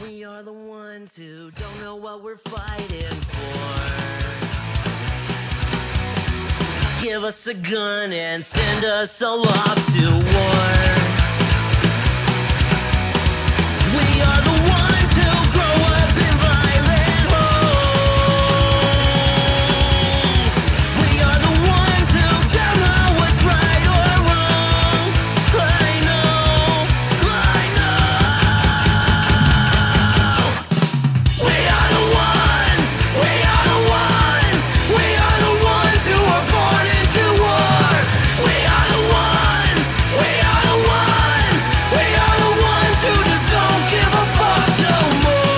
We are the ones who don't know what we're fighting for. Give us a gun and send us all off to war. We are the ones who grow up in violent homes. We are the ones who don't know what's right or wrong. I know. We are the ones who were born into war. We are the ones who just don't give a fuck no more.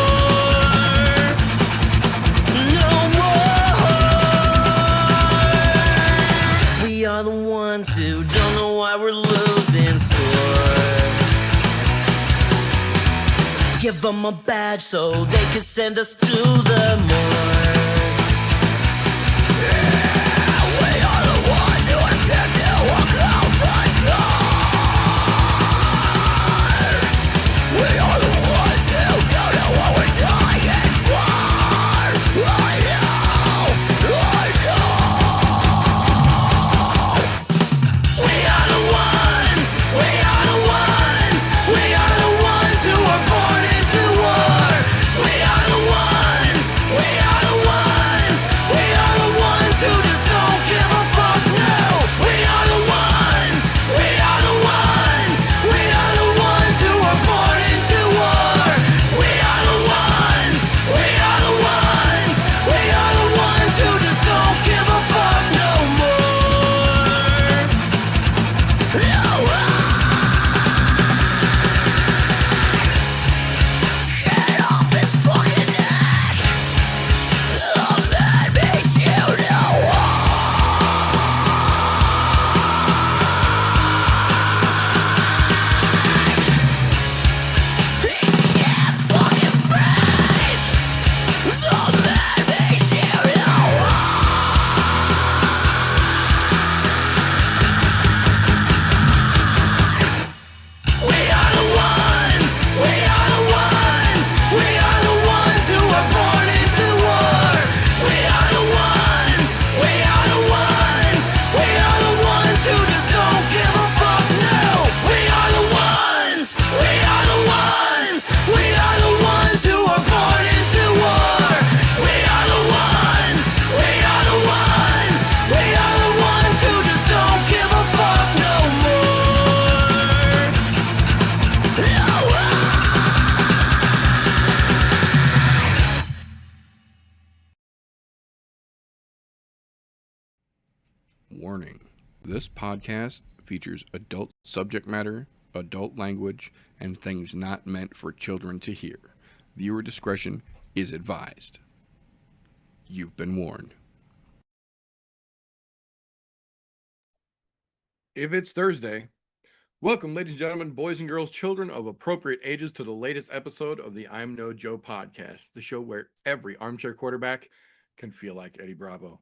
No more. We are the ones who don't know why we're losing score. Give them a badge so they can send us to the morgue. We are the ones who are scared to walk out the door. We are the ones who don't know what we're dying for. I know. We are the ones who were born into war. We are the ones who just don't give a fuck now. We are the ones who were born into war. We are the ones who just don't give a fuck no more. Get off his fucking neck. Let me shoot you. He can't fucking breathe. So let me shoot you. We are the ones who were born into war. We are the ones who just don't give a fuck now. We are the ones who were born into war. We are the ones who just don't give a fuck no more. Warning. This podcast features adult subject matter, adult language, and things not meant for children to hear. Viewer discretion is advised. You've been warned. If it's Thursday, welcome, ladies and gentlemen, boys and girls, children of appropriate ages, to the latest episode of the I'm No Joe podcast, the show where every armchair quarterback can feel like Eddie Bravo.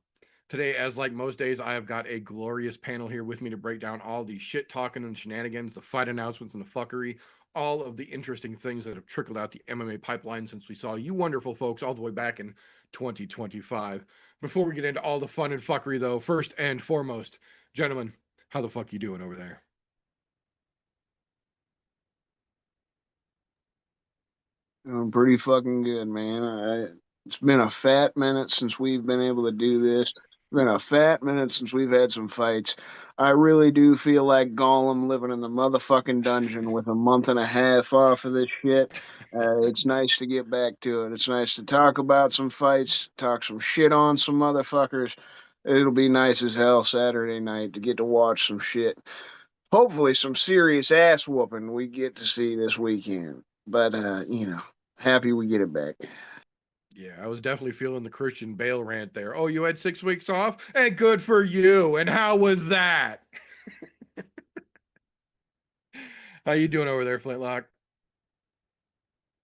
Today, as like most days, I have got a glorious panel here with me to break down all the shit talking and shenanigans, the fight announcements and the fuckery, all of the interesting things that have trickled out the MMA pipeline since we saw you wonderful folks all the way back in 2025. Before we get into all the fun and fuckery, though, first and foremost, gentlemen, how the fuck you doing over there? I'm pretty fucking good, man. It's been a fat minute since we've been able to do this. It's been a fat minute since we've had some fights. I really do feel like Gollum living in the motherfucking dungeon with a month and a half off of this shit. It's nice to get back to it. It's nice to talk about some fights, talk some shit on some motherfuckers. It'll be nice as hell Saturday night to get to watch some shit. Hopefully some serious ass whooping we get to see this weekend. But, happy we get it back. Yeah, I was definitely feeling the Christian Bale rant there. Oh, you had 6 weeks off? And good for you. And how was that? How you doing over there, Flintlock?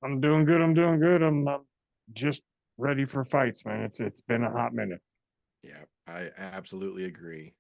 I'm doing good. I'm just ready for fights, man. It's been a hot minute. Yeah, I absolutely agree.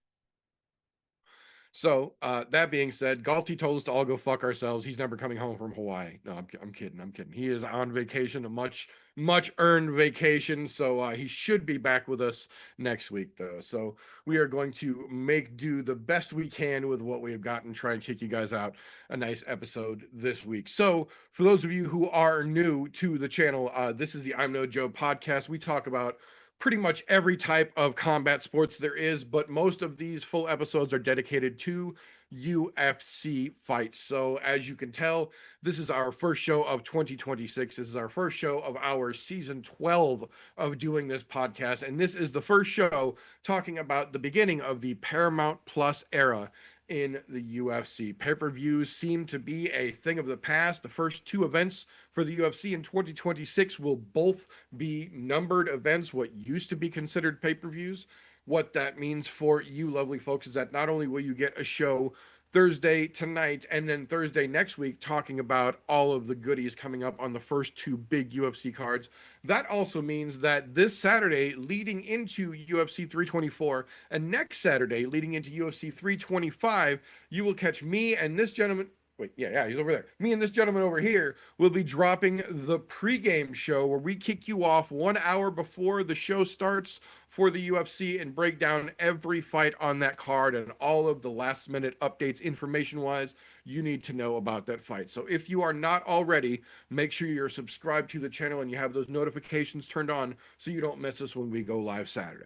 So that being said, Galti told us to all go fuck ourselves. He's never coming home from Hawaii. No, I'm kidding. I'm kidding. He is on vacation, a much earned vacation. So he should be back with us next week, though. So we are going to make do the best we can with what we have got and try and kick you guys out a nice episode this week. So for those of you who are new to the channel, this is the I'm No Joe podcast. We talk about pretty much every type of combat sports there is, but most of these full episodes are dedicated to UFC fights. So as you can tell, this is our first show of 2026. This is our first show of our season 12 of doing this podcast. And this is the first show talking about the beginning of the Paramount Plus era in the UFC. Pay-per-views seem to be a thing of the past. The first two events for the UFC in 2026 will both be numbered events, what used to be considered pay-per-views. What that means for you lovely folks is that not only will you get a show Thursday tonight and then Thursday next week talking about all of the goodies coming up on the first two big UFC cards, that also means that this Saturday leading into UFC 324 and next Saturday leading into UFC 325, you will catch me and this gentleman. Wait, yeah, he's over there. Me and this gentleman over here will be dropping the pregame show where we kick you off 1 hour before the show starts for the UFC and break down every fight on that card and all of the last minute updates information wise you need to know about that fight. So if you are not already, make sure you're subscribed to the channel and you have those notifications turned on so you don't miss us when we go live Saturday.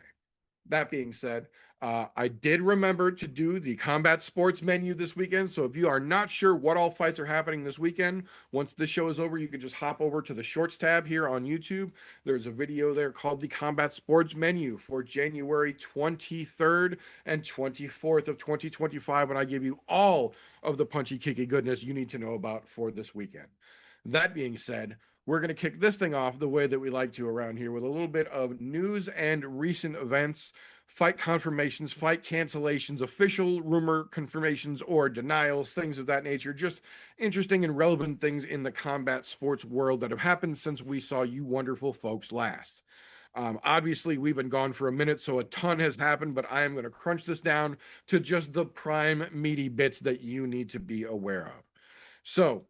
That being said, I did remember to do the combat sports menu this weekend. So if you are not sure what all fights are happening this weekend, once the show is over, you can just hop over to the shorts tab here on YouTube. There's a video there called the combat sports menu for January 23rd and 24th of 2025. And I give you all of the punchy kicky goodness you need to know about for this weekend. That being said, we're going to kick this thing off the way that we like to around here with a little bit of news and recent events, fight confirmations, fight cancellations, official rumor confirmations or denials, things of that nature. Just interesting and relevant things in the combat sports world that have happened since we saw you wonderful folks last. Obviously, we've been gone for a minute, so a ton has happened, but I am going to crunch this down to just the prime meaty bits that you need to be aware of. So,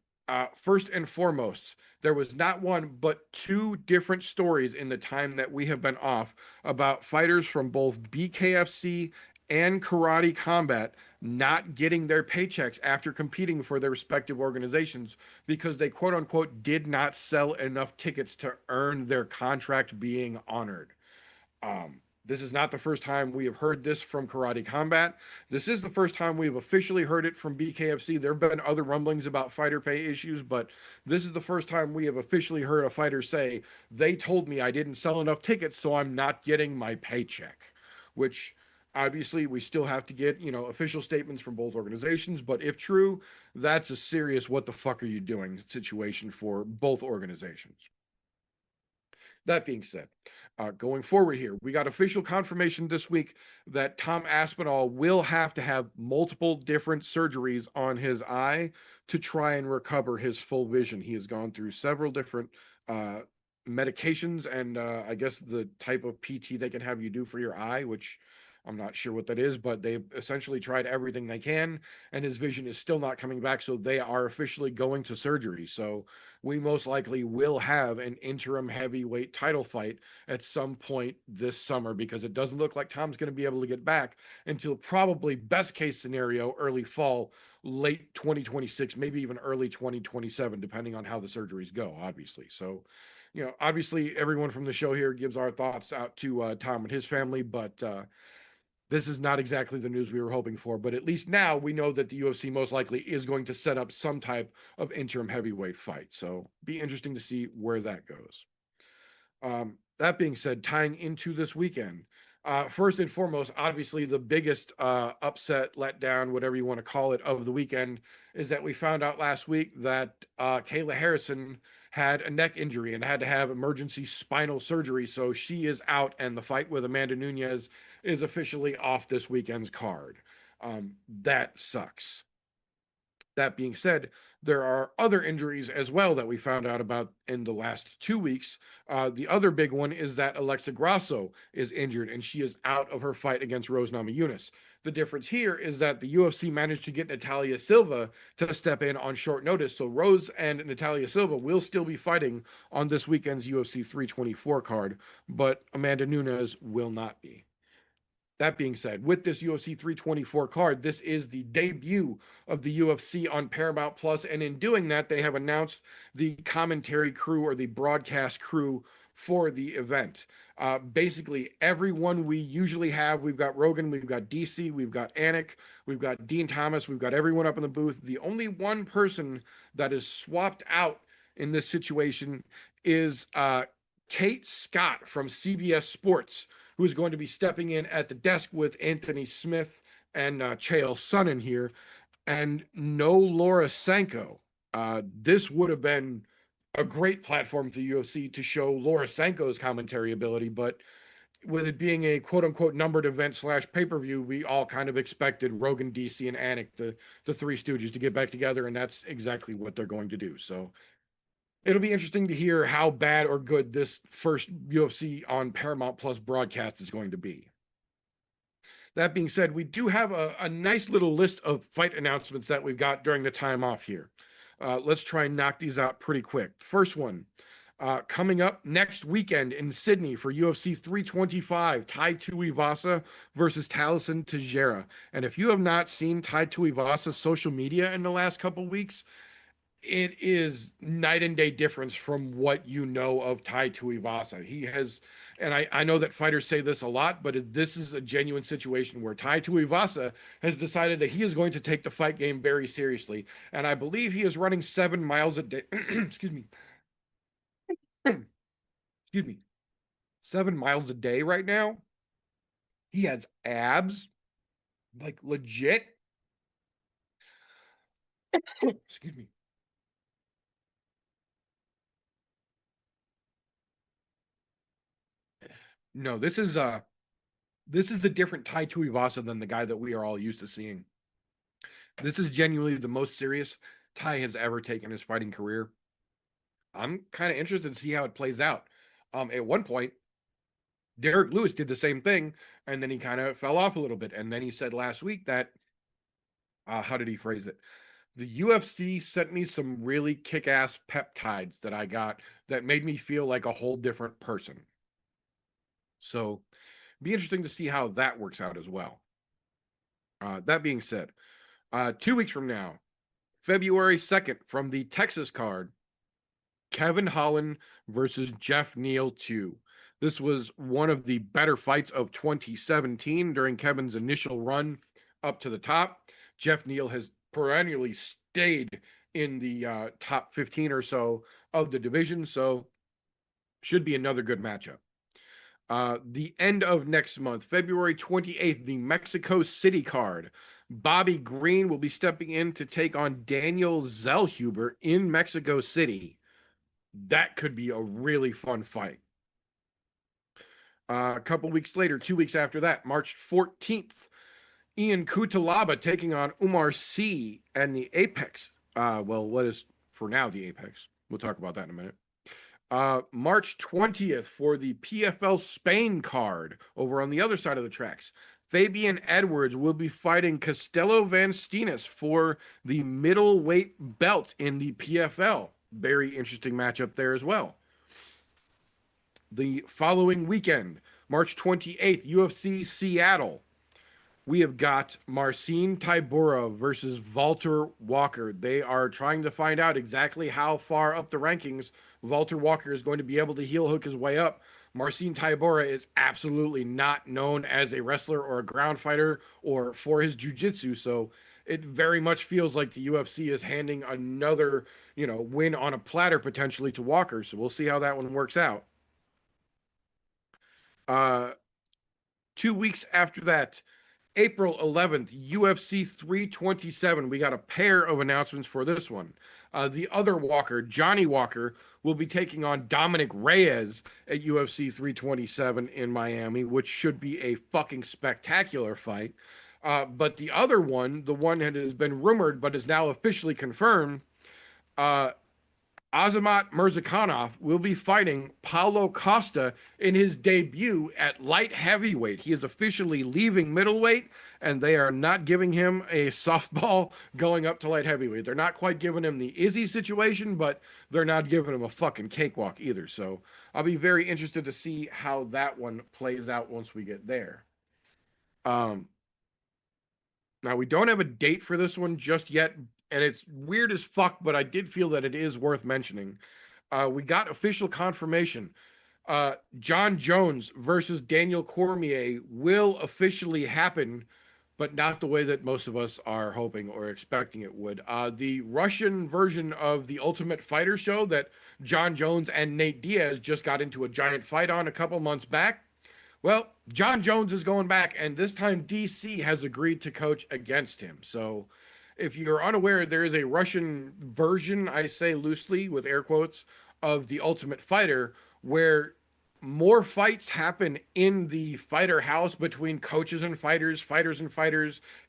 first and foremost, there was not one but two different stories in the time that we have been off about fighters from both BKFC and Karate Combat not getting their paychecks after competing for their respective organizations because they quote unquote did not sell enough tickets to earn their contract being honored. This is not the first time we have heard this from Karate Combat. This is the first time we have officially heard it from BKFC. There have been other rumblings about fighter pay issues, but this is the first time we have officially heard a fighter say, they told me I didn't sell enough tickets, so I'm not getting my paycheck, which obviously we still have to get, official statements from both organizations. But if true, that's a serious what the fuck are you doing situation for both organizations. That being said, going forward here, we got official confirmation this week that Tom Aspinall will have to have multiple different surgeries on his eye to try and recover his full vision. He has gone through several different medications and I guess the type of PT they can have you do for your eye, which I'm not sure what that is, but they've essentially tried everything they can, and his vision is still not coming back. So they are officially going to surgery. So we most likely will have an interim heavyweight title fight at some point this summer because it doesn't look like Tom's going to be able to get back until probably best case scenario, early fall, late 2026, maybe even early 2027, depending on how the surgeries go, obviously. So, obviously everyone from the show here gives our thoughts out to Tom and his family, but this is not exactly the news we were hoping for, but at least now we know that the UFC most likely is going to set up some type of interim heavyweight fight. So be interesting to see where that goes. That being said, tying into this weekend, first and foremost, obviously the biggest upset, letdown, whatever you want to call it, of the weekend is that we found out last week that Kayla Harrison had a neck injury and had to have emergency spinal surgery. So she is out, and the fight with Amanda Nunes is officially off this weekend's card. That sucks. That being said, there are other injuries as well that we found out about in the last 2 weeks. The other big one is that Alexa Grasso is injured and she is out of her fight against Rose Namajunas. The difference here is that the UFC managed to get Natalia Silva to step in on short notice. So Rose and Natalia Silva will still be fighting on this weekend's UFC 324 card, but Amanda Nunes will not be. That being said, with this UFC 324 card, this is the debut of the UFC on Paramount Plus, and in doing that, they have announced the commentary crew or the broadcast crew for the event. Basically, everyone we usually have, we've got Rogan, we've got DC, we've got Anik, we've got Dean Thomas, we've got everyone up in the booth. The only one person that is swapped out in this situation is Kate Scott from CBS Sports, who is going to be stepping in at the desk with Anthony Smith and Chael Sonnen here, and no Laura Sanko. This would have been a great platform for the UFC to show Laura Sanko's commentary ability, but with it being a quote-unquote numbered event / pay-per-view, we all kind of expected Rogan, DC, and Anik, the Three Stooges, to get back together, and that's exactly what they're going to do. So it'll be interesting to hear how bad or good this first UFC on Paramount Plus broadcast is going to be. That being said, we do have a nice little list of fight announcements that we've got during the time off here. Let's try and knock these out pretty quick. First one, coming up next weekend in Sydney for UFC 325, Tai Tuivasa versus Taliesin Teixeira. And if you have not seen Tai Tuivasa's social media in the last couple weeks, it is night and day difference from what you know of Tai Tuivasa. He has, and I know that fighters say this a lot, but this is a genuine situation where Tai Tuivasa has decided that he is going to take the fight game very seriously. And I believe he is running 7 miles a day. Excuse me. Excuse me. 7 miles a day right now. He has abs, like legit. Excuse me. No, this is a different Tai Tuivasa than the guy that we are all used to seeing. This is genuinely the most serious Tai has ever taken his fighting career. I'm kind of interested to see how it plays out. At one point, Derek Lewis did the same thing, and then he kind of fell off a little bit. And then he said last week that, how did he phrase it? The UFC sent me some really kick-ass peptides that I got that made me feel like a whole different person. So, be interesting to see how that works out as well. That being said, 2 weeks from now, February 2nd, from the Texas card, Kevin Holland versus Jeff Neal 2. This was one of the better fights of 2017 during Kevin's initial run up to the top. Jeff Neal has perennially stayed in the top 15 or so of the division, so should be another good matchup. The end of next month, February 28th, the Mexico City card. Bobby Green will be stepping in to take on Daniel Zellhuber in Mexico City. That could be a really fun fight. A couple weeks later, 2 weeks after that, March 14th, Ian Cutelaba taking on Umar Sy and the Apex. What is for now the Apex? We'll talk about that in a minute. March 20th for the PFL Spain card over on the other side of the tracks. Fabian Edwards will be fighting Castelo Van Steenis for the middleweight belt in the PFL. Very interesting matchup there as well. The following weekend, March 28th, UFC Seattle. We have got Marcin Tybura versus Walter Walker. They are trying to find out exactly how far up the rankings Walter Walker is going to be able to heel hook his way up. Marcin Tybura is absolutely not known as a wrestler or a ground fighter or for his jiu-jitsu, so it very much feels like the UFC is handing another, win on a platter potentially to Walker. So we'll see how that one works out. 2 weeks after that, April 11th, UFC 327. We got a pair of announcements for this one. The other Walker, Johnny Walker, will be taking on Dominic Reyes at UFC 327 in Miami, which should be a fucking spectacular fight. But the other one, the one that has been rumored but is now officially confirmed, uh, Azamat Mirzakhanov will be fighting Paulo Costa in his debut at light heavyweight. He is officially leaving middleweight, and they are not giving him a softball going up to light heavyweight. They're not quite giving him the Izzy situation, but they're not giving him a fucking cakewalk either. So I'll be very interested to see how that one plays out once we get there. Now, we don't have a date for this one just yet, and it's weird as fuck, but I did feel that it is worth mentioning. We got official confirmation. John Jones versus Daniel Cormier will officially happen, but not the way that most of us are hoping or expecting it would. The Russian version of the Ultimate Fighter show that John Jones and Nate Diaz just got into a giant fight on a couple months back, well, John Jones is going back, and this time DC has agreed to coach against him. So if you're unaware, there is a Russian version, I say loosely with air quotes, of the Ultimate Fighter where more fights happen in the fighter house between coaches and fighters,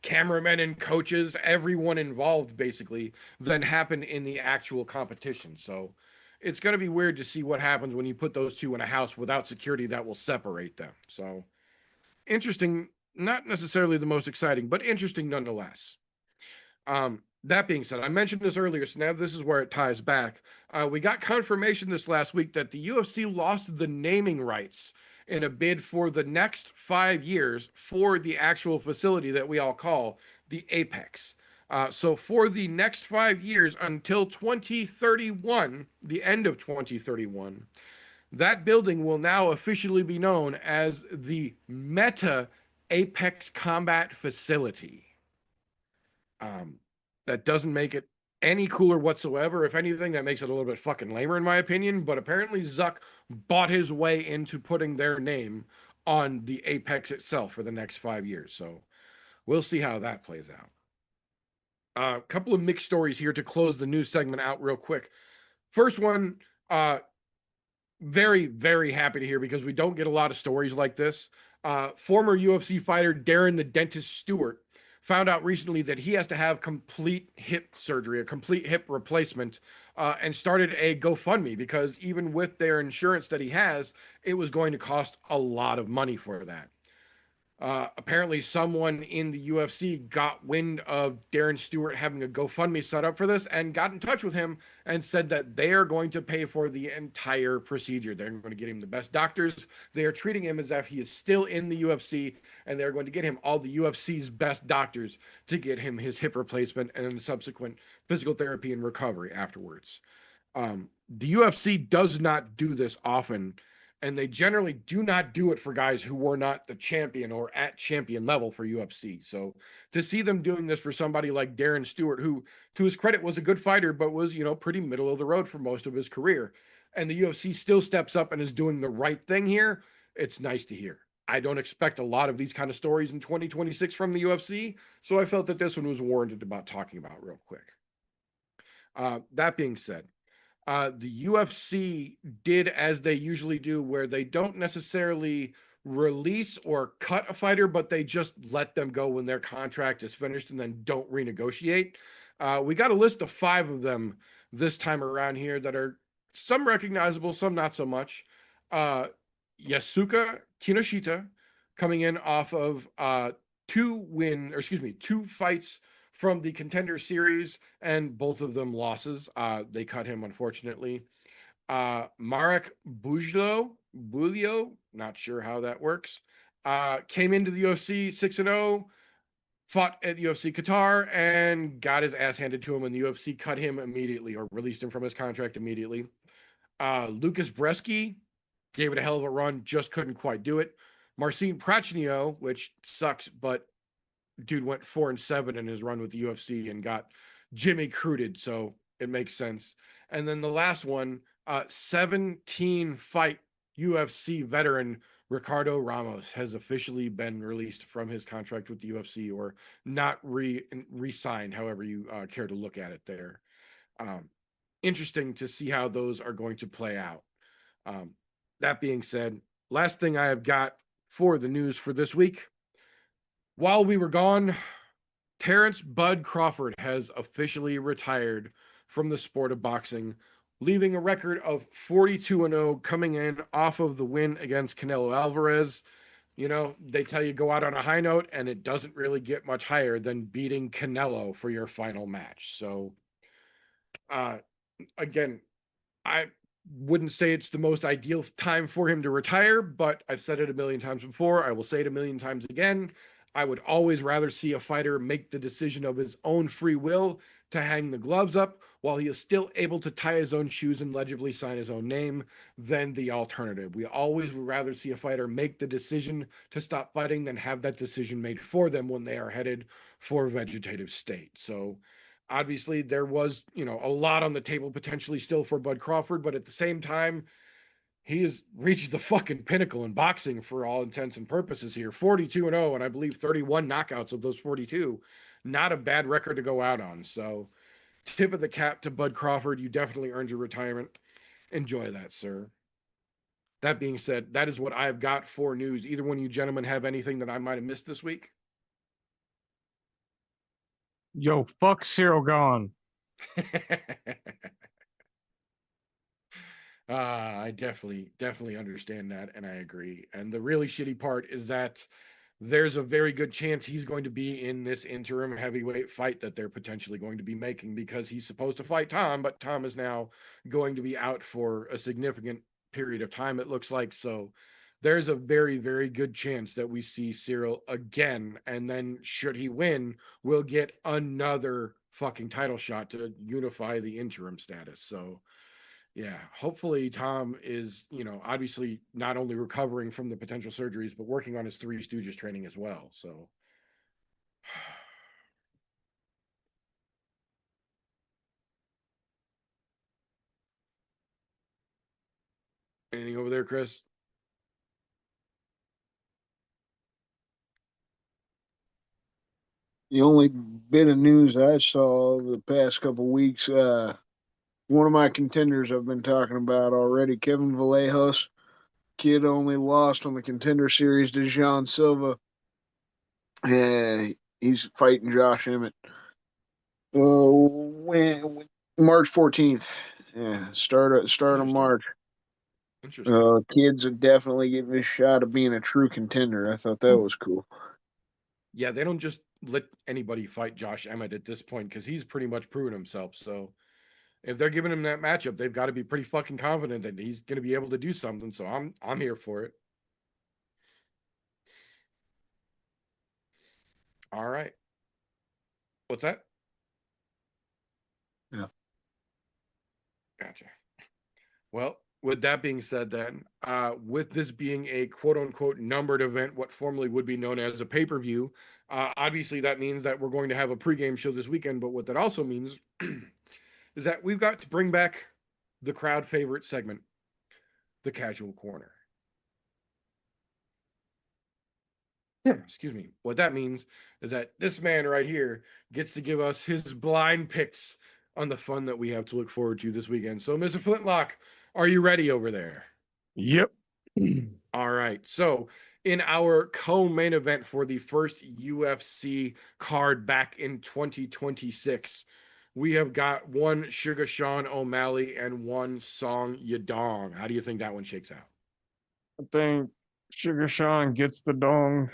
cameramen and coaches, everyone involved basically, than happen in the actual competition. So it's going to be weird to see what happens when you put those two in a house without security that will separate them. So interesting, not necessarily the most exciting, but interesting nonetheless. That being said, I mentioned this earlier, so now this is where it ties back. We got confirmation this last week that the UFC lost the naming rights in a bid for the next 5 years for the actual facility that we all call the Apex. So for the next 5 years until 2031, the end of 2031, that building will now officially be known as the Meta Apex Combat Facility. That doesn't make it any cooler whatsoever. If anything, that makes it a little bit fucking lamer in my opinion, but apparently Zuck bought his way into putting their name on the Apex itself for the next 5 years. So we'll see how that plays out. A couple of mixed stories here to close the news segment out real quick. First one, very, very happy to hear because we don't get a lot of stories like this. Former UFC fighter Darren the Dentist Stewart found out recently that he has to have complete hip surgery, a complete hip replacement, and started a GoFundMe because even with their insurance that he has, it was going to cost a lot of money for that. Apparently someone in the UFC got wind of Darren Stewart having a GoFundMe set up for this and got in touch with him and said that they are going to pay for the entire procedure. They're going to get him the best doctors. They are treating him as if he is still in the UFC, and they're going to get him all the UFC's best doctors to get him his hip replacement and subsequent physical therapy and recovery afterwards. The UFC does not do this often, and they generally do not do it for guys who were not the champion or at champion level for UFC. So to see them doing this for somebody like Darren Stewart, who to his credit was a good fighter, but was, pretty middle of the road for most of his career, and the UFC still steps up and is doing the right thing here, it's nice to hear. I don't expect a lot of these kind of stories in 2026 from the UFC, so I felt that this one was warranted about talking about real quick. That being said, the UFC did as they usually do, where they don't necessarily release or cut a fighter, but they just let them go when their contract is finished and then don't renegotiate. We got a list of 5 of them this time around here that are some recognizable, some not so much. Yasuka Kinoshita coming in off of 2 fights from the Contender Series, and both of them losses. They cut him, unfortunately. Marek Bulio, not sure how that works, came into the UFC 6-0, fought at UFC Qatar, and got his ass handed to him, and the UFC cut him immediately, or released him from his contract immediately. Lucas Bresky gave it a hell of a run, just couldn't quite do it. Marcin Prachnio, which sucks, but dude went 4-7 in his run with the UFC and got Jimmy Cruded, so it makes sense. And then the last one, 17 fight UFC veteran Ricardo Ramos has officially been released from his contract with the UFC, or not re-signed, however you care to look at it there. Interesting to see how those are going to play out. That being said, last thing I have got for the news for this week, While we were gone, Terrence Bud Crawford has officially retired from the sport of boxing, leaving a record of 42-0 coming in off of the win against Canelo Alvarez. You know, they tell you go out on a high note, and it doesn't really get much higher than beating Canelo for your final match. So, again, I wouldn't say it's the most ideal time for him to retire, but I've said it a million times before. I will say it a million times again. I would always rather see a fighter make the decision of his own free will to hang the gloves up while he is still able to tie his own shoes and legibly sign his own name than the alternative. We always would rather see a fighter make the decision to stop fighting than have that decision made for them when they are headed for a vegetative state. So, obviously there was, a lot on the table potentially still for Bud Crawford, but at the same time, he has reached the fucking pinnacle in boxing for all intents and purposes here. 42-0, and I believe 31 knockouts of those 42. Not a bad record to go out on. So, tip of the cap to Bud Crawford. You definitely earned your retirement. Enjoy that, sir. That being said, that is what I've got for news. Either one of you gentlemen have anything that I might have missed this week? Yo, fuck Cyril gone. I definitely understand that, and I agree. And the really shitty part is that there's a very good chance he's going to be in this interim heavyweight fight that they're potentially going to be making, because he's supposed to fight Tom, but Tom is now going to be out for a significant period of time, it looks like. So there's a very, very good chance that we see Cyril again, and then should he win, we'll get another fucking title shot to unify the interim status. So yeah, hopefully Tom is, obviously not only recovering from the potential surgeries, but working on his Three Stooges training as well. So, anything over there, Chris? The only bit of news I saw over the past couple weeks, one of my contenders I've been talking about already, Kevin Vallejos. Kid only lost on the contender series to Jean Silva. He's fighting Josh Emmett. When March 14th. Yeah, start of Interesting. March. Interesting. Kids are definitely getting a shot of being a true contender. I thought that was cool. Yeah, they don't just let anybody fight Josh Emmett at this point, because he's pretty much proven himself. So if they're giving him that matchup, they've got to be pretty fucking confident that he's going to be able to do something. So I'm here for it. All right. What's that? Yeah. Gotcha. Well, with that being said, then, with this being a quote unquote numbered event, what formerly would be known as a pay per view, obviously that means that we're going to have a pregame show this weekend. But what that also means is that we've got to bring back the crowd favorite segment, the casual corner. Excuse me. What that means is that this man right here gets to give us his blind picks on the fun that we have to look forward to this weekend. So, Mr. Flintlock, are you ready over there? Yep. All right. So, in our co-main event for the first UFC card back in 2026, we have got one Sugar Sean O'Malley and one Song Yadong. How do you think that one shakes out? I think Sugar Sean gets the dong.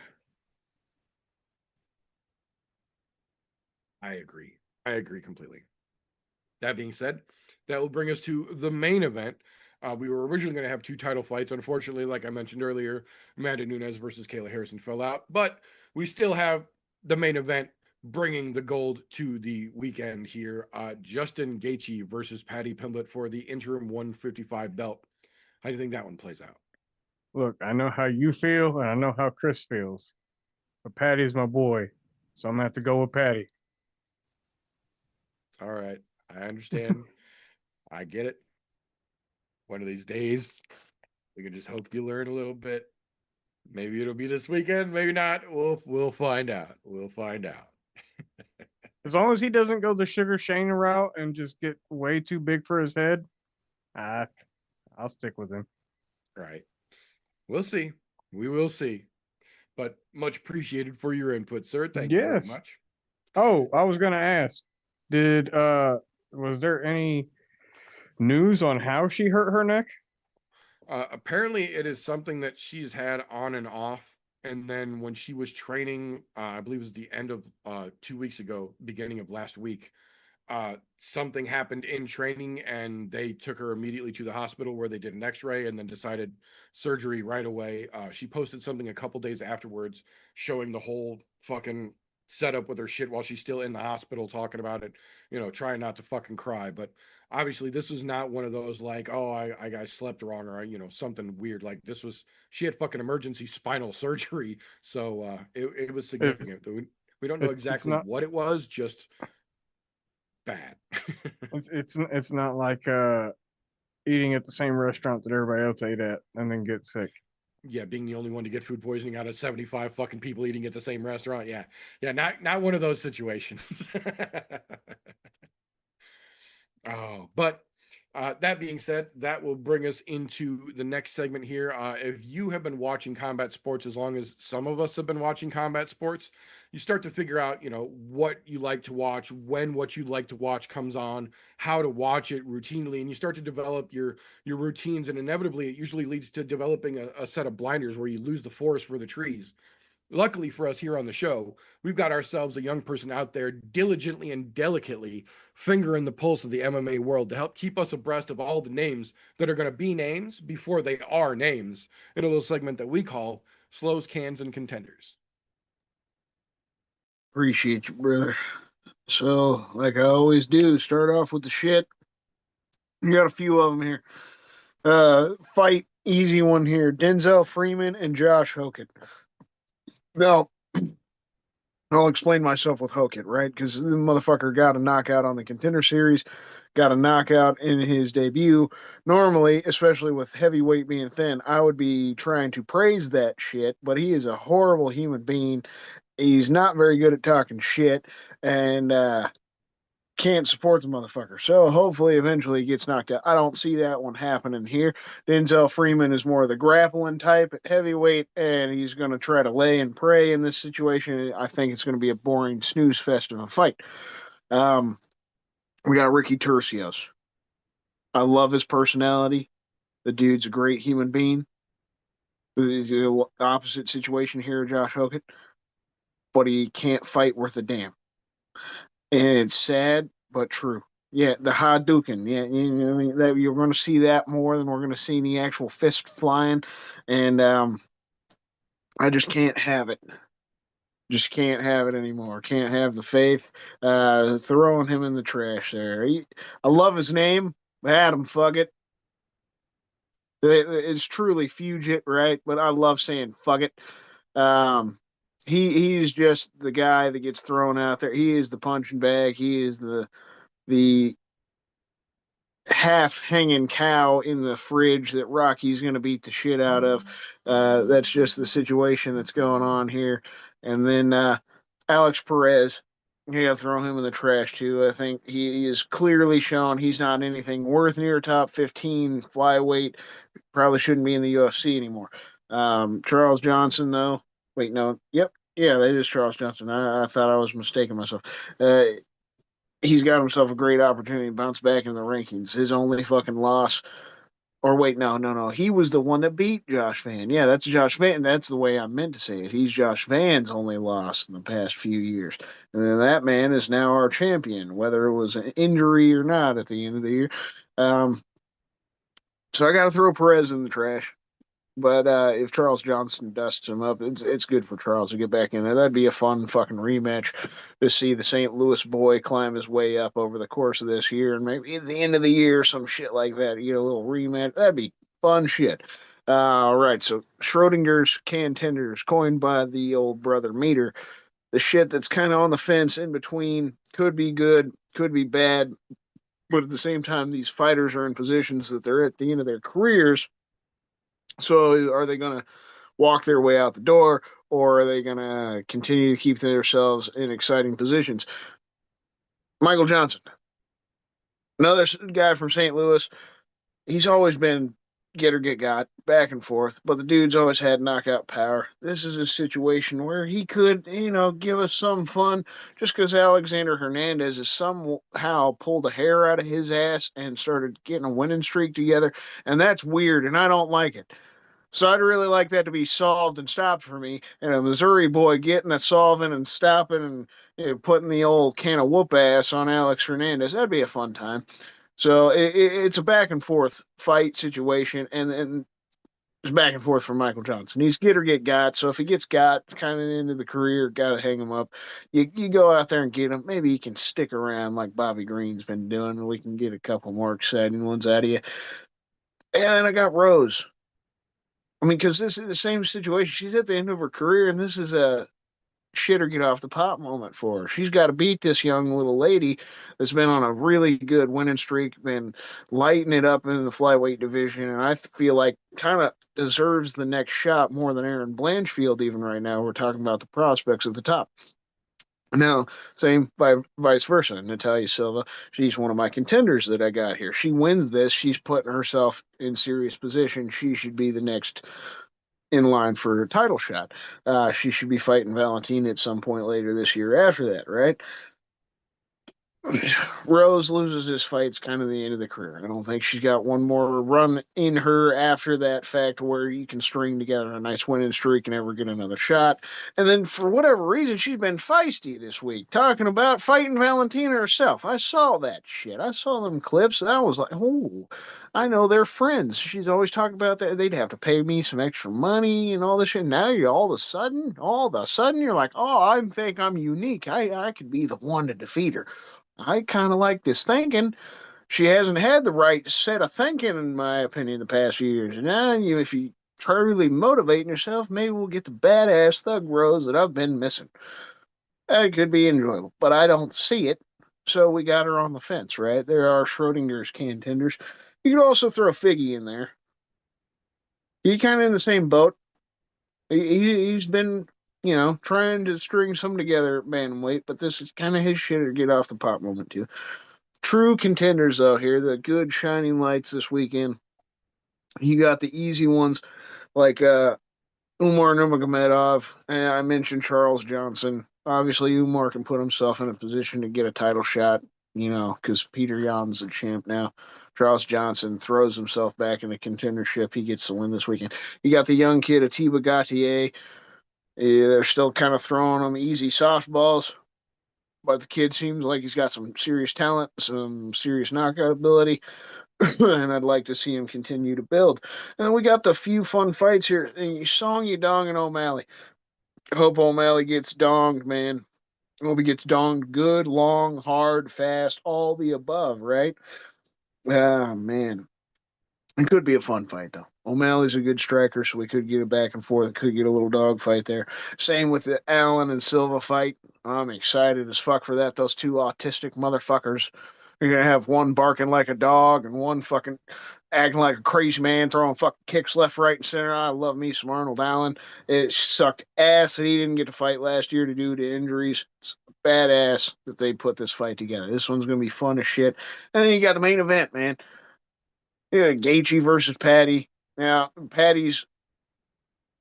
I agree. I agree completely. That being said, that will bring us to the main event. We were originally going to have two title fights. Unfortunately, like I mentioned earlier, Amanda Nunes versus Kayla Harrison fell out, but we still have the main event bringing the gold to the weekend here. Justin Gaethje versus Paddy Pimblett for the interim 155 belt. How do you think that one plays out? Look, I know how you feel, and I know how Chris feels. But Patty's my boy, so I'm gonna have to go with Patty. All right. I understand. I get it. One of these days, we can just hope you learn a little bit. Maybe it'll be this weekend, maybe not. We'll find out. We'll find out. As long as he doesn't go the Sugar Shane route and just get way too big for his head, I'll stick with him. Right. We'll see. We will see. but much appreciated for your input, sir. Thank you very Yes. much. Oh, I was gonna ask, did was there any news on how she hurt her neck? Apparently, it is something that she's had on and off. And then when she was training, I believe it was the end of 2 weeks ago, beginning of last week, something happened in training and they took her immediately to the hospital where they did an x-ray and then decided surgery right away. She posted something a couple days afterwards showing the whole fucking setup with her shit while she's still in the hospital talking about it, trying not to fucking cry. But obviously this was not one of those like, oh, I slept wrong or something weird. Like this was, she had fucking emergency spinal surgery. So it was It, significant. We don't know it's exactly not what it was, just bad. it's not like eating at the same restaurant that everybody else ate at and then get sick. Yeah, being the only one to get food poisoning out of 75 fucking people eating at the same restaurant. Yeah. Yeah, not one of those situations. Oh, but that being said, that will bring us into the next segment here. If you have been watching combat sports as long as some of us have been watching combat sports, you start to figure out, what you like to watch, when what you like to watch comes on, how to watch it routinely, and you start to develop your routines. And inevitably, it usually leads to developing a set of blinders where you lose the forest for the trees. Luckily for us here on the show, we've got ourselves a young person out there diligently and delicately fingering the pulse of the MMA world to help keep us abreast of all the names that are going to be names before they are names in a little segment that we call Slows, Cans, and Contenders. Appreciate you, brother. So, like I always do, start off with the shit. You got a few of them here. Fight, easy one here. Denzel Freeman and Josh Hockett. Now, I'll explain myself with Hockett, right? Because the motherfucker got a knockout on the Contender Series, got a knockout in his debut. Normally, especially with heavyweight being thin, I would be trying to praise that shit, but he is a horrible human being. He's not very good at talking shit, and can't support the motherfucker. So hopefully eventually he gets knocked out. I don't see that one happening here. Denzel Freeman is more of the grappling type at heavyweight, and he's going to try to lay and pray in this situation. I think it's going to be a boring snooze fest of a fight. Um, we got Ricky Turcios. I love his personality. The dude's a great human being. He's the opposite situation here, Josh Hogan, but he can't fight worth a damn. And it's sad but true. Yeah, the Hadouken. Yeah, I mean, that you're going to see that more than we're going to see any actual fist flying, and I just can't have it. Just can't have it anymore. Can't have the faith. Throwing him in the trash there. I love his name, Adam Fuggett. It's truly Fugit, right? But I love saying Fuggett. Um, he's just the guy that gets thrown out there. He is the punching bag. He is the half hanging cow in the fridge that Rocky's going to beat the shit out of. That's just the situation that's going on here. And then Alex Perez, you got to throw him in the trash too. I think he is clearly shown he's not anything worth near top 15 flyweight. Probably shouldn't be in the UFC anymore. Charles Johnson, though. Wait, no. Yep. Yeah, that is Charles Johnson. I thought I was mistaking myself. He's got himself a great opportunity to bounce back in the rankings. His only fucking loss, or wait, no. He was the one that beat Josh Van. Yeah, that's Josh Van. That's the way I meant to say it. He's Josh Van's only loss in the past few years. And then that man is now our champion, whether it was an injury or not at the end of the year. So I got to throw Perez in the trash. But if Charles Johnson dusts him up, it's good for Charles to get back in there. That'd be a fun fucking rematch to see the St. Louis boy climb his way up over the course of this year, and maybe at the end of the year, some shit like that. You get a little rematch. That'd be fun shit. All right, so Schrodinger's contenders, coined by the old brother Meter. The shit that's kind of on the fence in between could be good, could be bad, but at the same time, these fighters are in positions that they're at the end of their careers. So are they going to walk their way out the door, or are they going to continue to keep themselves in exciting positions? Michael Johnson, another guy from St. Louis. He's always been get or get got, back and forth. But the dude's always had knockout power. This is a situation where he could, give us some fun just because Alexander Hernandez has somehow pulled a hair out of his ass and started getting a winning streak together. And that's weird, and I don't like it. So I'd really like that to be solved and stopped for me. And a Missouri boy getting that solving and stopping and putting the old can of whoop ass on Alex Hernandez. That'd be a fun time. So it's a back and forth fight situation, and it's back and forth for Michael Johnson. He's get or get got. So if he gets got kind of into the career, got to hang him up. You go out there and get him. Maybe he can stick around like Bobby Green's been doing, and we can get a couple more exciting ones out of you. And then I got Rose. I mean, because this is the same situation. She's at the end of her career, and this is a shit or get off the pot moment for her. She's got to beat this young little lady that's been on a really good winning streak, been lighting it up in the flyweight division, and I feel like kind of deserves the next shot more than Aaron Blanchfield even right now. We're talking about the prospects at the top. Now, same by vice versa. Natalia Silva, she's one of my contenders that I got here. She wins this, she's putting herself in serious position. She should be the next in line for a title shot. She should be fighting Valentina at some point later this year after that, right? Rose loses this fight. It's kind of the end of the career. I don't think she's got one more run in her after that fact where you can string together a nice winning streak and ever get another shot. And then for whatever reason, she's been feisty this week, talking about fighting Valentina herself. I saw that shit. I saw them clips, and I was like, oh, I know they're friends. She's always talking about that. They'd have to pay me some extra money and all this shit. Now you're all of a sudden, you're like, oh, I think I'm unique. I could be the one to defeat her. I kind of like this thinking. She hasn't had the right set of thinking, in my opinion, the past few years. And now, if you try really motivating yourself, maybe we'll get the badass thug Rose that I've been missing. That could be enjoyable, but I don't see it. So we got her on the fence, right? There are Schrodinger's contenders. You could also throw Figgy in there. He's kind of in the same boat. He's been trying to string some together at bantamweight, but this is kind of his shit or get off the pot moment too. True contenders though here, the good shining lights this weekend. You got the easy ones like Umar Nurmagomedov, and I mentioned Charles Johnson. Obviously, Umar can put himself in a position to get a title shot, because Peter Yan's the champ now. Charles Johnson throws himself back into contendership. He gets the win this weekend. You got the young kid Atiba Gautier. Yeah, they're still kind of throwing him easy softballs, but the kid seems like he's got some serious talent, some serious knockout ability, and I'd like to see him continue to build. And we got the few fun fights here. Song Yadong and O'Malley. I hope O'Malley gets donged, man. I hope he gets donged good, long, hard, fast, all the above, right? Ah, man. It could be a fun fight, though. O'Malley's a good striker, so we could get it back and forth. Could get a little dog fight there. Same with the Allen and Silva fight. I'm excited as fuck for that. Those two autistic motherfuckers. You're gonna have one barking like a dog and one fucking acting like a crazy man, throwing fucking kicks left, right, and center. I love me some Arnold Allen. It sucked ass that he didn't get to fight last year due to injuries. It's badass that they put this fight together. This one's gonna be fun as shit. And then you got the main event, man. Yeah, Gaethje versus Patty. Now, Patty's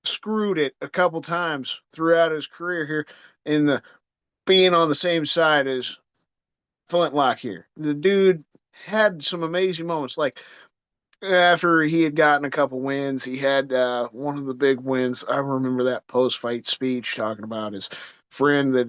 screwed it a couple times throughout his career here in the being on the same side as Flintlock here. The dude had some amazing moments. Like after he had gotten a couple wins, he had one of the big wins. I remember that post-fight speech talking about his friend that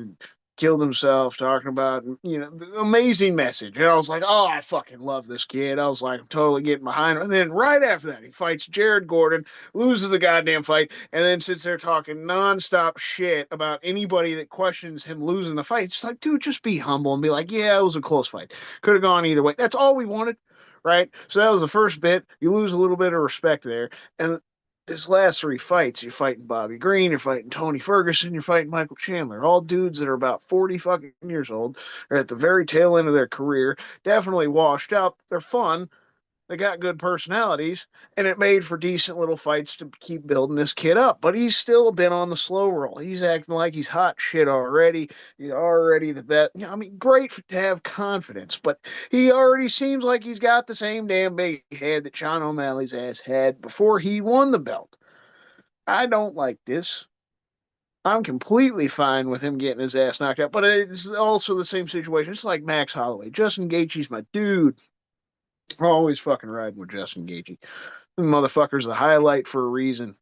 killed himself, talking about the amazing message. And I was like, oh, I fucking love this kid. I was like, I'm totally getting behind him. And then right after that, he fights Jared Gordon, loses the goddamn fight, and then sits there talking nonstop shit about anybody that questions him losing the fight. It's like, dude, just be humble and be like, yeah, it was a close fight. Could have gone either way. That's all we wanted. Right? So that was the first bit. You lose a little bit of respect there. And this last three fights, you're fighting Bobby Green, you're fighting Tony Ferguson, you're fighting Michael Chandler. All dudes that are about 40 fucking years old, are at the very tail end of their career, definitely washed up. They're fun, They got good personalities, and it made for decent little fights to keep building this kid up. But he's still been on the slow roll. He's acting like he's hot shit already. He's already the best. You know, I mean, great to have confidence, but he already seems like he's got the same damn big head that Sean O'Malley's ass had before he won the belt. I don't like this. I'm completely fine with him getting his ass knocked out, but it's also the same situation. It's like Max Holloway. Justin Gaethje's my dude. Always fucking riding with Justin Gaethje. The motherfucker's the highlight for a reason.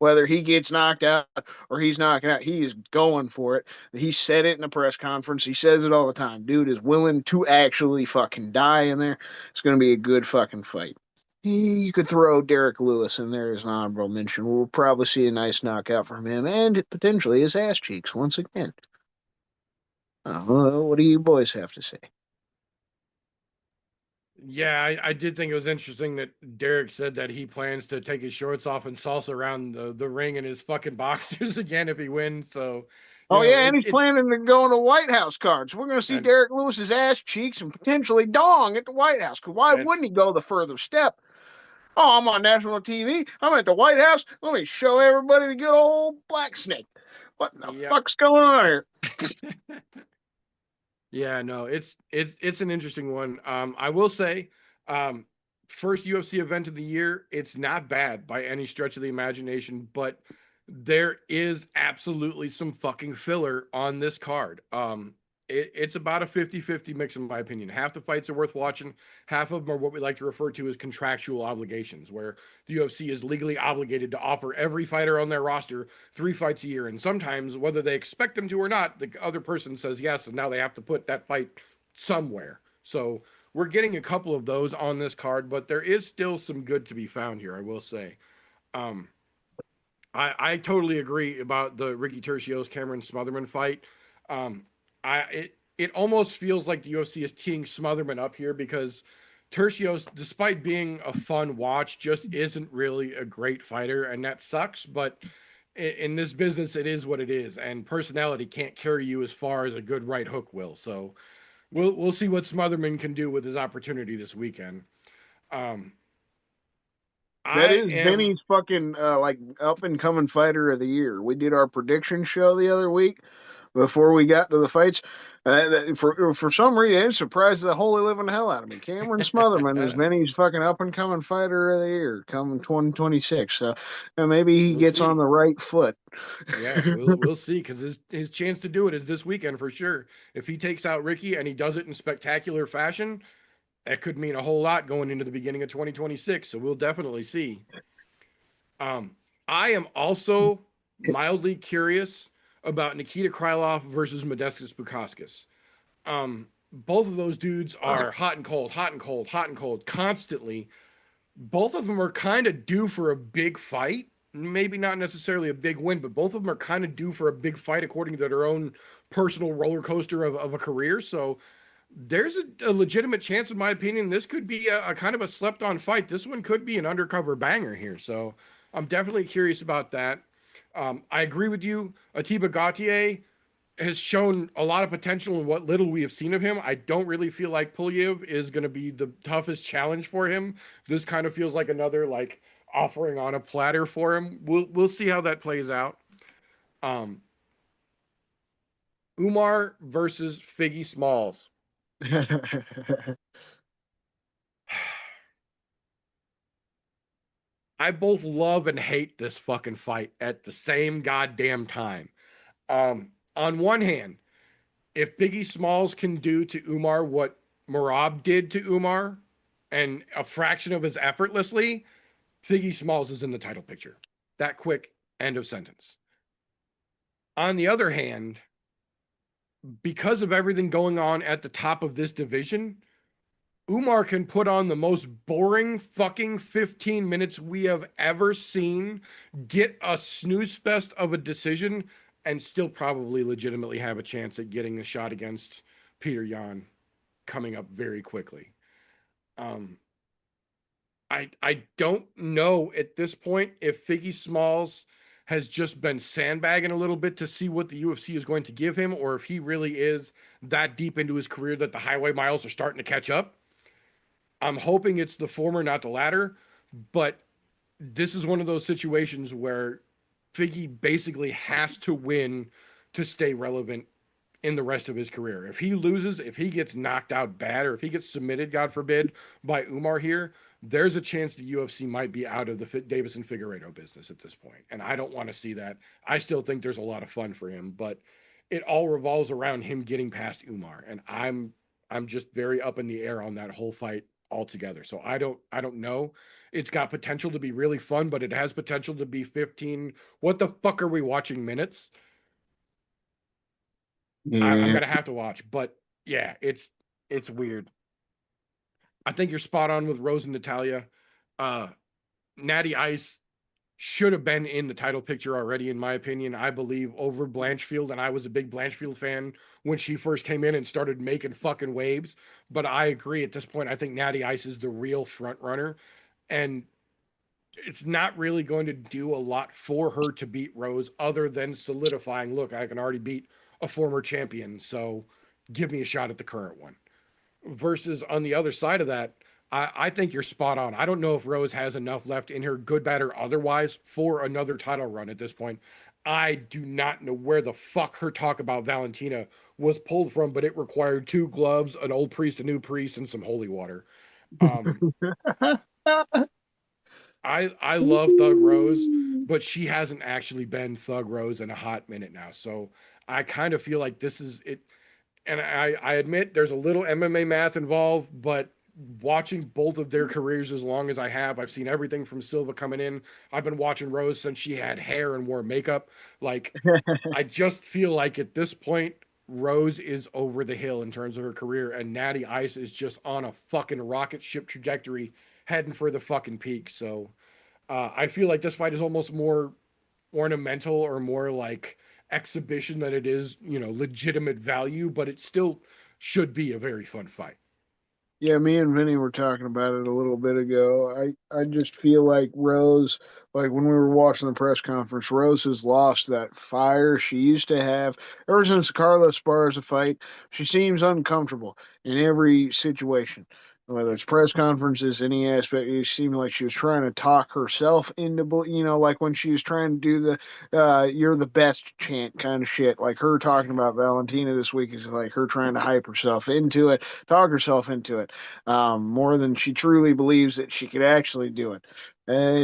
Whether he gets knocked out or he's knocking out, he is going for it. He said it in the press conference. He says it all the time. Dude is willing to actually fucking die in there. It's going to be a good fucking fight. You could throw Derek Lewis in there as an honorable mention. We'll probably see a nice knockout from him and potentially his ass cheeks once again. What do you boys have to say? Yeah, I did think it was interesting that Derek said that he plans to take his shorts off and salsa around the ring in his fucking boxers again if he wins. So, Oh yeah, and he's planning to go into White House cards. We're going to see and Derek Lewis's ass cheeks and potentially dong at the White House. Because why wouldn't he go the further step? Oh, I'm on national TV. I'm at the White House. Let me show everybody the good old black snake. What the fuck's going on here? Yeah, no, it's an interesting one. I will say, first UFC event of the year, it's not bad by any stretch of the imagination, but there is absolutely some fucking filler on this card. It's about a 50-50 mix in my opinion. Half the fights are worth watching, half of them are what we like to refer to as contractual obligations, where the UFC is legally obligated to offer every fighter on their roster 3 fights a year, and sometimes whether they expect them to or not, the other person says yes, and now they have to put that fight somewhere. So we're getting a couple of those on this card, but there is still some good to be found here, I will say. I totally agree about the Ricky Tercios Cameron Smotherman fight. It almost feels like the UFC is teeing Smotherman up here because Tercios, despite being a fun watch, just isn't really a great fighter, and that sucks. But in this business, it is what it is, and personality can't carry you as far as a good right hook will. So we'll see what Smotherman can do with his opportunity this weekend. That is Vinny's fucking like up and coming fighter of the year. We did our prediction show the other week before we got to the fights. For some reason, it surprised the holy living hell out of me. Cameron Smotherman is Vinny's fucking up and coming fighter of the year coming 2026. So maybe he gets on the right foot. Yeah, we'll see, because his chance to do it is this weekend for sure. If he takes out Ricky and he does it in spectacular fashion, that could mean a whole lot going into the beginning of 2026. So we'll definitely see. I am also mildly curious about Nikita Krylov versus Modestas Bukauskas. Both of those dudes are hot and cold, hot and cold, hot and cold constantly. Both of them are kind of due for a big fight. Maybe not necessarily a big win, but both of them are kind of due for a big fight according to their own personal roller coaster of a career. So there's a legitimate chance, in my opinion, this could be a kind of a slept on fight. This one could be an undercover banger here. So I'm definitely curious about that. I agree with you. Atiba Gautier has shown a lot of potential in what little we have seen of him. I don't really feel like Pulyev is going to be the toughest challenge for him. This kind of feels like another like offering on a platter for him. We'll see how that plays out. Umar versus Figgy Smalls. I both love and hate this fucking fight at the same goddamn time. On one hand, if Biggie Smalls can do to Umar what Merab did to Umar and a fraction of his effortlessly, Figgy Smalls is in the title picture. That quick, end of sentence. On the other hand, because of everything going on at the top of this division, Umar can put on the most boring fucking 15 minutes we have ever seen, get a snooze fest of a decision, and still probably legitimately have a chance at getting a shot against Peter Yan coming up very quickly. I don't know at this point if Figgy Smalls has just been sandbagging a little bit to see what the UFC is going to give him, or if he really is that deep into his career that the highway miles are starting to catch up. I'm hoping it's the former, not the latter. But this is one of those situations where Figgy basically has to win to stay relevant in the rest of his career. If he loses, if he gets knocked out bad, or if he gets submitted, God forbid, by Umar here, there's a chance the UFC might be out of the Davis and Figueiredo business at this point. And I don't want to see that. I still think there's a lot of fun for him, but it all revolves around him getting past Umar. And I'm just very up in the air on that whole fight altogether. So I don't know. It's got potential to be really fun, but it has potential to be 15. What the fuck are we watching minutes? I'm Yeah. gonna have to watch, but yeah, it's weird. I think you're spot on with Rose and Natalia. Uh, Natty Ice should have been in the title picture already, in my opinion. I believe over Blanchfield, and I was a big Blanchfield fan when she first came in and started making fucking waves. But I agree at this point. I think Natty Ice is the real front runner, and it's not really going to do a lot for her to beat Rose other than solidifying, look, I can already beat a former champion, so give me a shot at the current one. Versus on the other side of that, I think you're spot on. I don't know if Rose has enough left in her, good, bad, or otherwise, for another title run at this point. I do not know where the fuck her talk about Valentina was pulled from, but it required two gloves, an old priest, a new priest, and some holy water. Um, I love Thug Rose, but she hasn't actually been Thug Rose in a hot minute now. So I kind of feel like this is it. And I admit there's a little MMA math involved, but watching both of their careers as long as I have, I've seen everything from Silva coming in. I've been watching Rose since she had hair and wore makeup. Like, I just feel like at this point, Rose is over the hill in terms of her career, and Natty Ice is just on a fucking rocket ship trajectory heading for the fucking peak. So I feel like this fight is almost more ornamental or more like exhibition than it is, legitimate value, but it still should be a very fun fight. Yeah, me and Vinny were talking about it a little bit ago. I just feel like Rose, like when we were watching the press conference, Rose has lost that fire she used to have. Ever since Carlos Esparza fight, she seems uncomfortable in every situation. Whether it's press conferences, any aspect, it seemed like she was trying to talk herself into, like when she was trying to do the "you're the best" chant kind of shit. Like her talking about Valentina this week is like her trying to hype herself into it, talk herself into it, more than she truly believes that she could actually do it.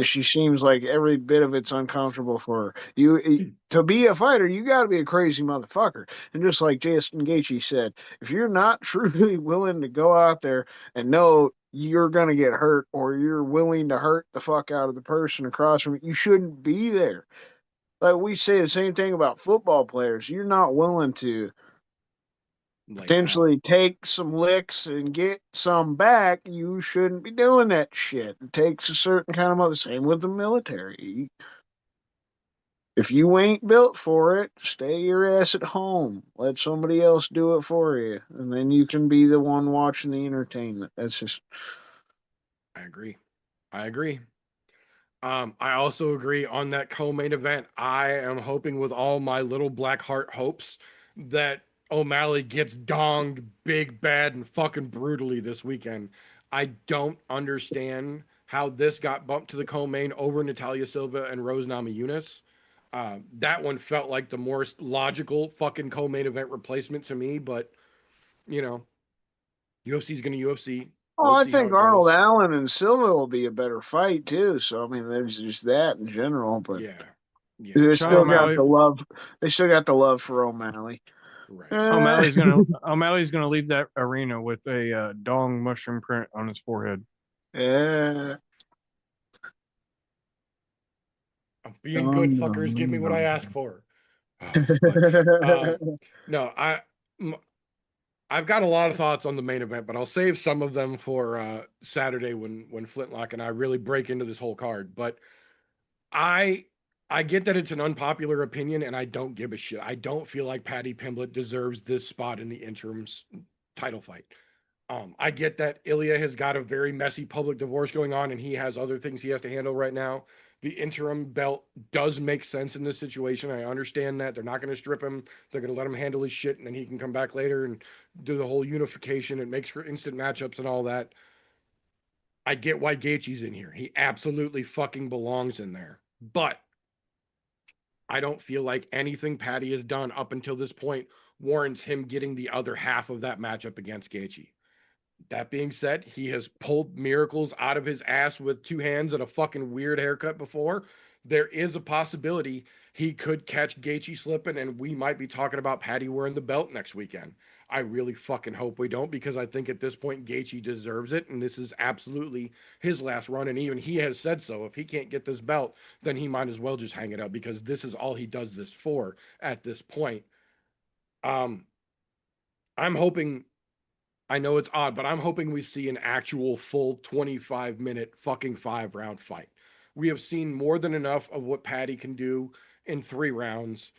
She seems like every bit of it's uncomfortable for her. To be a fighter, you got to be a crazy motherfucker. And just like Jason Gaethje said, if you're not truly willing to go out there and know you're gonna get hurt, or you're willing to hurt the fuck out of the person across from you, you shouldn't be there. Like we say the same thing about football players. You're not willing to Lay down. potentially take some licks and get some back, you shouldn't be doing that shit. It takes a certain kind of mother. Same with the military. If you ain't built for it, stay your ass at home. Let somebody else do it for you, and then you can be the one watching the entertainment. That's just I agree. I agree. I also agree on that co-main event. I am hoping with all my little black heart hopes that O'Malley gets donged big, bad, and fucking brutally this weekend. I don't understand how this got bumped to the co-main over Natalia Silva and Rose Namajunas. That one felt like the more logical fucking co-main event replacement to me, but you know, UFC's gonna UFC. Oh, We'll I see how think it Arnold goes. Allen and Silva will be a better fight too. So I mean, there's just that in general, but Yeah, yeah, they Sean still I got O'Malley. the love. They still got the love for O'Malley. right. Eh, O'Malley's gonna leave that arena with a dong mushroom print on his forehead. eh, I'm being good, dum, fuckers. Give me dum, what I dum, ask dum. for. But no, m- I've got a lot of thoughts on the main event, but I'll save some of them for Saturday when Flintlock and I really break into this whole card. But I I get that it's an unpopular opinion, and I don't give a shit. I don't feel like Patty Pimblett deserves this spot in the interim's title fight. I get that Ilya has got a very messy public divorce going on, and he has other things he has to handle right now. The interim belt does make sense in this situation. I understand that they're not going to strip him; they're going to let him handle his shit, and then he can come back later and do the whole unification. It makes for instant matchups and all that. I get why Gaethje's in here. He absolutely fucking belongs in there. But I don't feel like anything Patty has done up until this point warrants him getting the other half of that matchup against Gaethje. That being said, he has pulled miracles out of his ass with two hands and a fucking weird haircut before. There is a possibility he could catch Gaethje slipping, and we might be talking about Patty wearing the belt next weekend. I really fucking hope we don't, because I think at this point Gaethje deserves it, and this is absolutely his last run. And even he has said so. If he can't get this belt, then he might as well just hang it up, because this is all he does this for at this point. I'm hoping. I know it's odd, but I'm hoping we see an actual full 25-minute fucking 5-round fight. We have seen more than enough of what Patty can do in 3 rounds.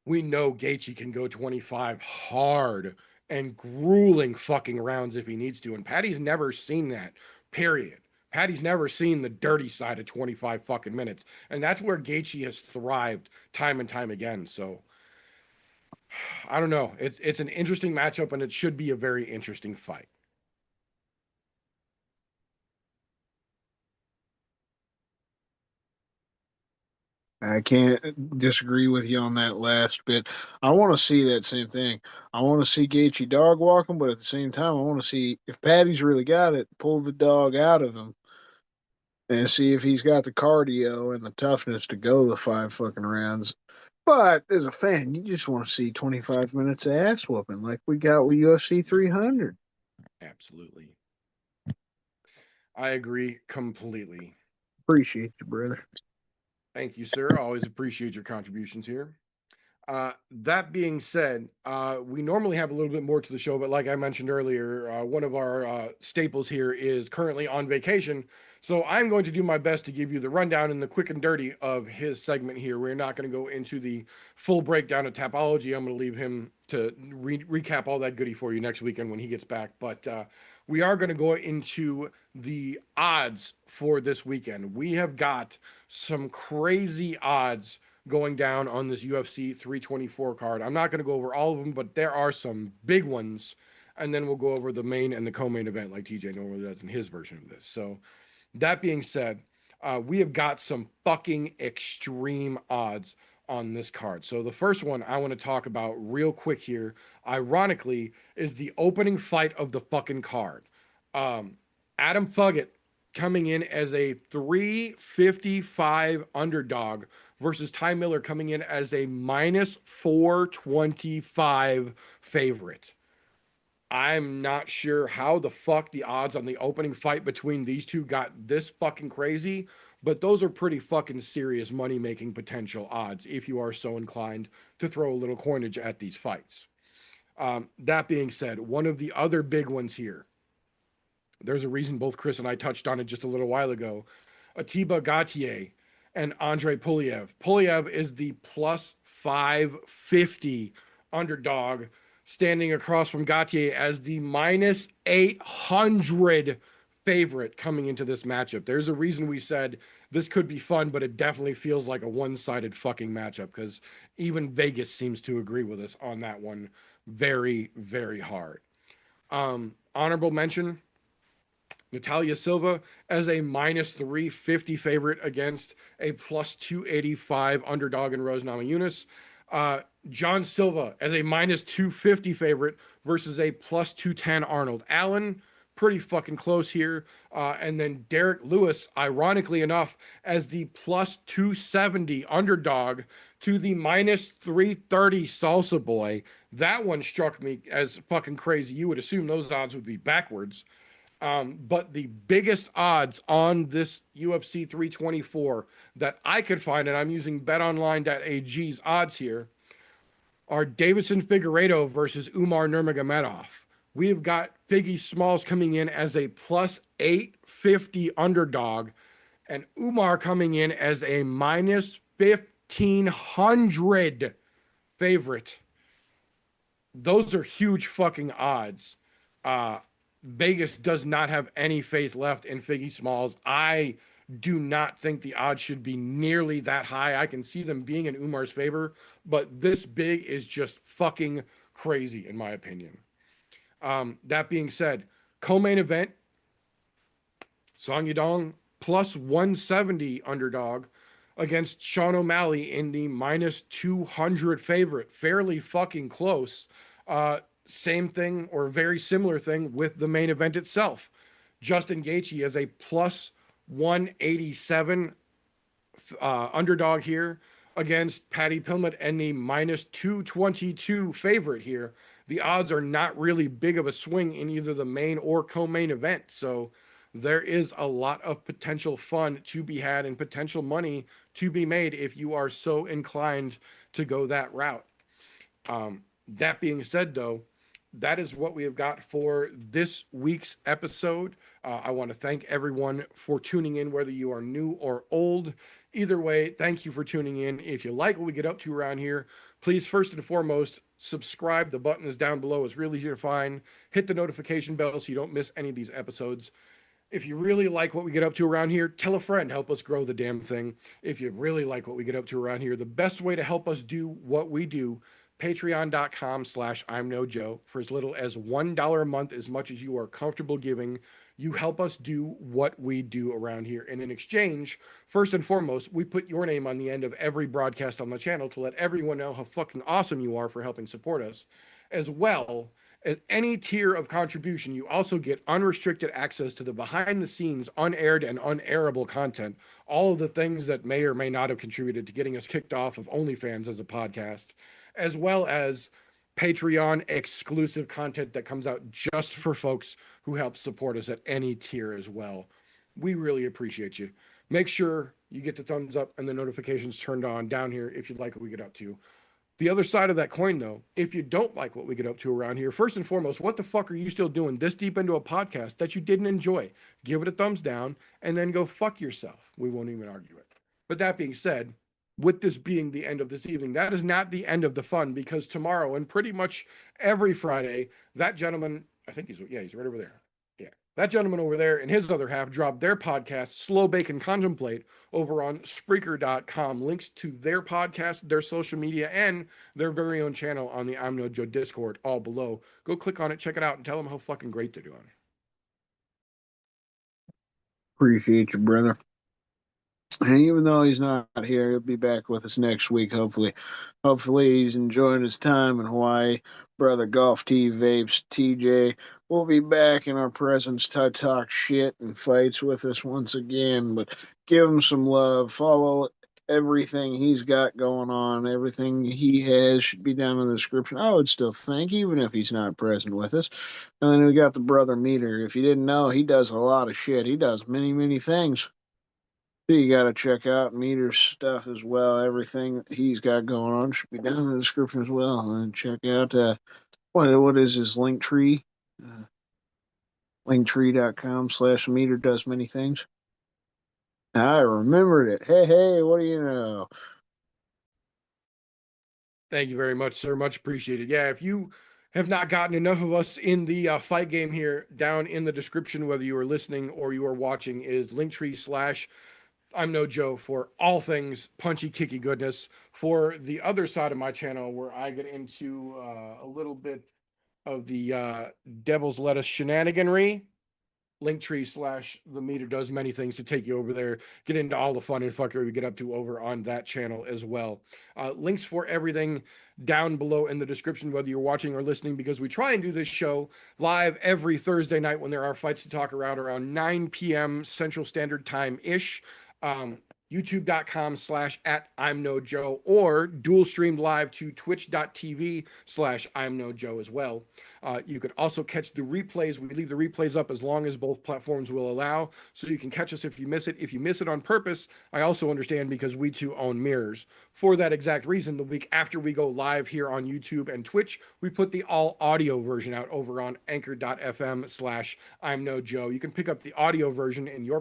We know Gaethje can go 25 hard and grueling fucking rounds if he needs to. And Patty's never seen that, period. Patty's never seen the dirty side of 25 fucking minutes. And that's where Gaethje has thrived time and time again. So I don't know. It's an interesting matchup, and it should be a very interesting fight. I can't disagree with you on that last bit. I want to see that same thing. I want to see Gaethje dog walking, but at the same time, I want to see if Patty's really got it, pull the dog out of him and see if he's got the cardio and the toughness to go the 5 fucking rounds. But as a fan, you just want to see 25 minutes of ass whooping like we got with UFC 300. Absolutely. I agree completely. Appreciate you, brother. Thank you, sir. I always appreciate your contributions here. That being said, we normally have a little bit more to the show, but like I mentioned earlier, one of our staples here is currently on vacation. So I'm going to do my best to give you the rundown and the quick and dirty of his segment here. We're not going to go into the full breakdown of Tapology. I'm going to leave him to recap all that goodie for you next weekend when he gets back. But we are going to go into the odds for this weekend. We have got some crazy odds going down on this UFC 324 card. I'm not going to go over all of them, but there are some big ones. And then we'll go over the main and the co-main event like TJ normally does in his version of this. So that being said, we have got some fucking extreme odds on this card. So the first one I want to talk about real quick here, ironically, is the opening fight of the fucking card. Adam Fuggett coming in as a 355 underdog versus Ty Miller coming in as a minus 425 favorite. I'm not sure how the fuck the odds on the opening fight between these two got this fucking crazy, but those are pretty fucking serious money-making potential odds if you are so inclined to throw a little coinage at these fights. That being said, one of the other big ones here, there's a reason both Chris and I touched on it just a little while ago, Atiba Gautier and Andre Puliev. Puliev is the plus 550 underdog, standing across from Gautier as the minus 800 favorite coming into this matchup. There's a reason we said this could be fun, but it definitely feels like a one-sided fucking matchup, because even Vegas seems to agree with us on that one very, very hard. Honorable mention, Natalia Silva as a minus 350 favorite against a plus 285 underdog in Rose Namajunas. John Silva as a minus 250 favorite versus a plus 210 Arnold Allen. Pretty fucking close here. And then Derek Lewis, ironically enough, as the plus 270 underdog to the minus 330 Salsa Boy. That one struck me as fucking crazy. You would assume those odds would be backwards. But the biggest odds on this UFC 324 that I could find, and I'm using betonline.ag's odds here, are Davison Figueiredo versus Umar Nurmagomedov. We have got Figgy Smalls coming in as a plus 850 underdog, and Umar coming in as a minus 1500 favorite. Those are huge fucking odds. Vegas does not have any faith left in Figgy Smalls. I do not think the odds should be nearly that high. I can see them being in Umar's favor, but this big is just fucking crazy in my opinion. That being said, co-main event, Song Yadong plus 170 underdog against Sean O'Malley in the minus 200 favorite. Fairly fucking close. Same thing or very similar thing with the main event itself. Justin Gaethje as a plus 187 underdog here against Patty Pillman and the minus 222 favorite here. The odds are not really big of a swing in either the main or co-main event. So there is a lot of potential fun to be had and potential money to be made if you are so inclined to go that route. That being said, though, that is what we have got for this week's episode. I want to thank everyone for tuning in, whether you are new or old. Either way, thank you for tuning in. If you like what we get up to around here, please, first and foremost, subscribe. The button is down below. It's really easy to find. Hit the notification bell so you don't miss any of these episodes. If you really like what we get up to around here, tell a friend. Help us grow the damn thing. If you really like what we get up to around here, the best way to help us do what we do, patreon.com/I'mNoJoe. For as little as $1 a month, as much as you are comfortable giving, you help us do what we do around here. And in exchange, first and foremost, we put your name on the end of every broadcast on the channel to let everyone know how fucking awesome you are for helping support us. As well, at any tier of contribution, you also get unrestricted access to the behind the scenes, unaired and unairable content, all of the things that may or may not have contributed to getting us kicked off of OnlyFans as a podcast, as well as Patreon exclusive content that comes out just for folks who help support us at any tier as well. We really appreciate you. Make sure you get the thumbs up and the notifications turned on down here if you'd like what we get up to. The other side of that coin, though, if you don't like what we get up to around here, first and foremost, what the fuck are you still doing this deep into a podcast that you didn't enjoy? Give it a thumbs down and then go fuck yourself. We won't even argue it. But that being said, with this being the end of this evening, that is not the end of the fun, because tomorrow and pretty much every Friday, that gentleman, I think he's right over there. Yeah. That gentleman over there and his other half dropped their podcast, Slow Bake and Contemplate, over on Spreaker.com. Links to their podcast, their social media, and their very own channel on the I'm No Joe Discord all below. Go click on it, check it out, and tell them how fucking great they're doing. Appreciate you, brother. And even though he's not here, he'll be back with us next week, hopefully. Hopefully he's enjoying his time in Hawaii. Brother Golf T Vapes, TJ, will be back in our presence to talk shit and fights with us once again. But give him some love. Follow everything he's got going on. Everything he has should be down in the description, I would still think, even if he's not present with us. And then we got the brother Meter. If you didn't know, he does a lot of shit. He does many, many things. So you got to check out Meter's stuff as well. Everything that he's got going on should be down in the description as well. And check out what is his link tree? Linktree.com/Meter does many things. I remembered it. Hey, what do you know? Thank you very much, sir. Much appreciated. Yeah, if you have not gotten enough of us in the fight game here, down in the description, whether you are listening or you are watching, is Linktree/I'm No Joe for all things punchy, kicky goodness. For the other side of my channel, where I get into a little bit of the devil's lettuce shenaniganry, Linktree/the Meter does many things to take you over there, get into all the fun and fuckery we get up to over on that channel as well. Links for everything down below in the description, whether you're watching or listening, because we try and do this show live every Thursday night when there are fights to talk around 9 p.m. Central Standard Time-ish. YouTube.com/@I'mNoJoe, or dual streamed live to Twitch.tv/I'mNoJoe as well. You can also catch the replays. We leave the replays up as long as both platforms will allow, so you can catch us if you miss it. If you miss it on purpose, I also understand, because we too own mirrors. For that exact reason, the week after we go live here on YouTube and Twitch, we put the all audio version out over on anchor.fm/I'mNoJoe. You can pick up the audio version in your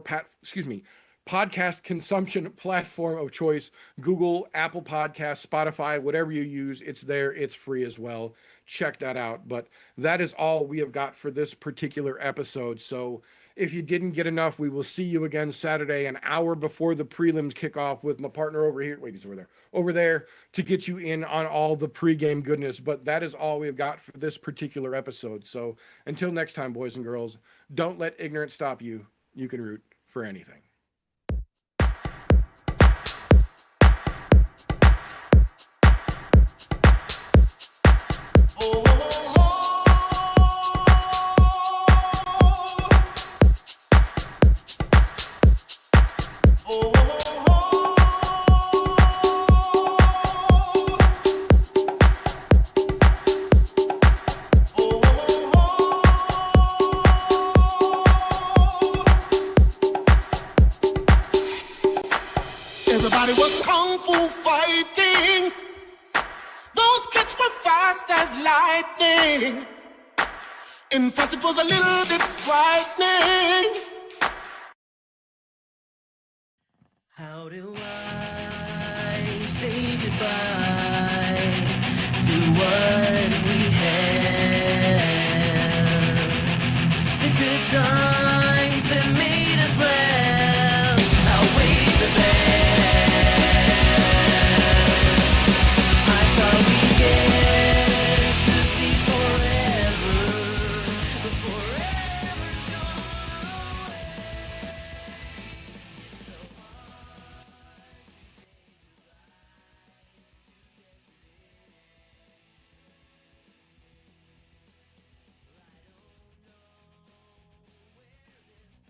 podcast consumption platform of choice. Google, Apple Podcasts, Spotify, whatever you use, it's there. It's free as well. Check that out. But that is all we have got for this particular episode. So if you didn't get enough, we will see you again Saturday, an hour before the prelims kick off, with my partner over here. Wait, he's over there to get you in on all the pregame goodness. But that is all we've got for this particular episode. So until next time, boys and girls, don't let ignorance stop you. You can root. for anything. Everybody was kung fu fighting. Those kids were fast as lightning. In fact, it was a little bit frightening. How do I say goodbye to what